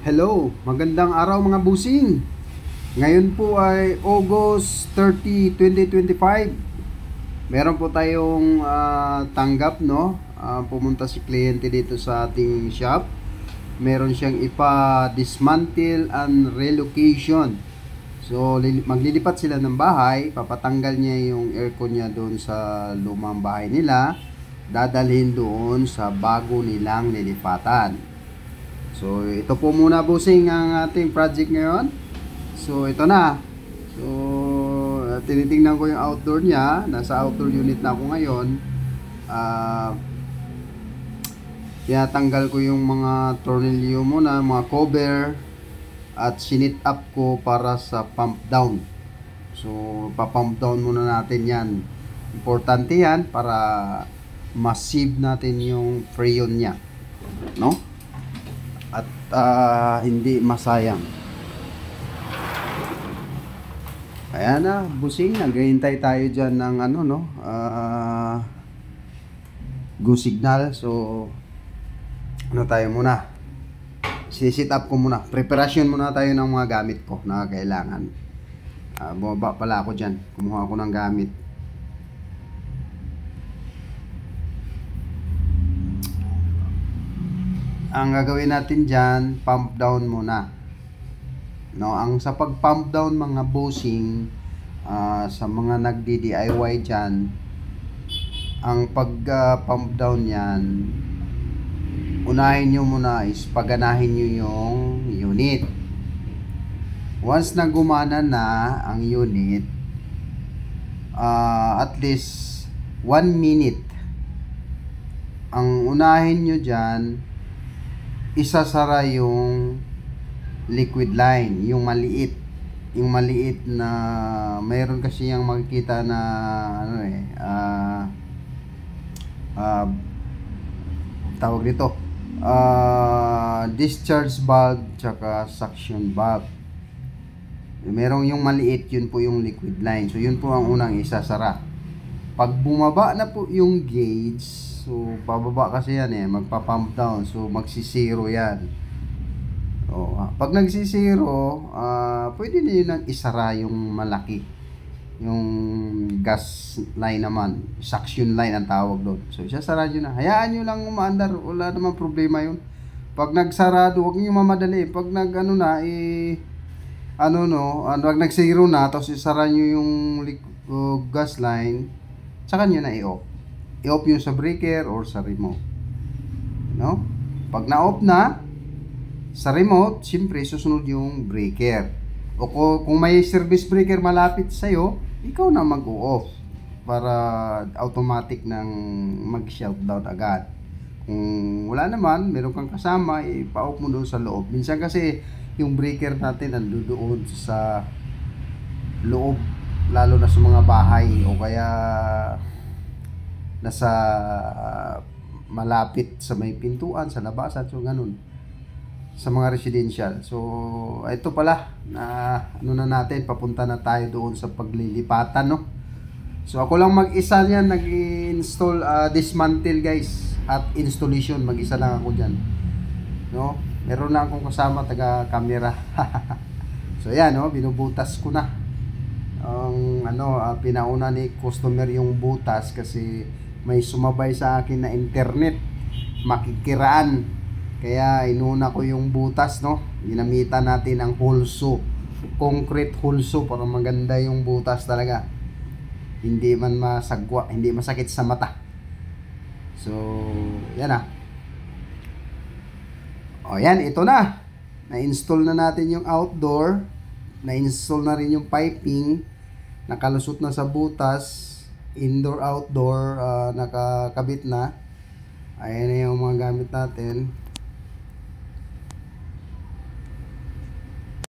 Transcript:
Hello, magandang araw mga busing. Ngayon po ay August 30, 2025. Meron po tayong tanggap, no? Pumunta si kliyente dito sa ating shop. Meron siyang ipa-dismantle and relocation. So, maglilipat sila ng bahay. Papatanggal niya yung aircon niya doon sa lumang bahay nila. Dadalhin doon sa bago nilang lilipatan. So, ito po muna busing ang ating project ngayon. So, ito na. So, tinitingnan ko yung outdoor niya. Nasa outdoor unit na ako ngayon. Tinatanggal ko yung mga tornilyo muna, mga cover. At sinit up ko para sa pump down. So, pa-pump down muna natin yan. Importante yan para ma-sieve natin yung freon niya. No? At hindi masayang. Ayan na, busing, naghihintay tayo dyan ng go signal. So, tayo muna, sisit up ko muna, preparasyon muna tayo ng mga gamit ko na kailangan. Bumaba pala ako dyan, kumuha ako ng gamit. Ang gagawin natin dyan, pump down muna. No, ang sa pag-pump down mga bossing, sa mga nagdi-DIY dyan, ang pag-pump down yan, unahin nyo muna is paganahin nyo yung unit. Once na gumana na ang unit, at least 1 minute, ang unahin nyo dyan, isasara yung liquid line, yung maliit na mayroon kasi yung makikita na tawag dito discharge valve tsaka suction valve. Merong yung maliit, yun po yung liquid line. So yun po ang unang isasara. Pag bumaba na po yung gauge, so pababa kasi yan magpa-pump down. So magsisiro yan. So, pag nagsisiro, pwede na yun ang isara yung malaki. Yung gas line naman, suction line ang tawag doon. So isasara nyo na. Hayaan nyo lang umaandar. Wala naman problema yun. Pag nagsarado, huwag nyo mamadali. Pag pag nagsiro na, tapos isara nyo yung gas line, saka nyo na i-off. I-off nyo sa breaker or sa remote. No? Pag na-off na, sa remote, siyempre susunod yung breaker. O kung may service breaker malapit sa'yo, ikaw na mag-off para automatic nang mag-shutdown agad. Kung wala naman, meron kang kasama, ipa-off mo doon sa loob. Minsan kasi yung breaker natin nandoon sa loob, lalo na sa mga bahay o kaya nasa malapit sa may pintuan, sa labasan, so ganun, sa mga residential. So ito pala na na natin, papunta na tayo doon sa paglilipatan, no? So ako lang mag-isa niyan nag-install, dismantle guys, at installation, mag-isa lang ako diyan, no? Meron na akong kasama taga camera. So yan, no, binubutas ko na ang pinauna ni customer yung butas kasi may sumabay sa akin na internet makikiraan, kaya inuna ko yung butas, no. Ginamitan natin ang hulso, concrete hulso, para maganda yung butas talaga, hindi man masagwa, hindi masakit sa mata. So yan na. O yan, ito na. Na-install na natin yung outdoor. Na-install na rin yung piping. Nakalusot na sa butas. Indoor, outdoor, nakakabit na. Ayan na yung mga gamit natin.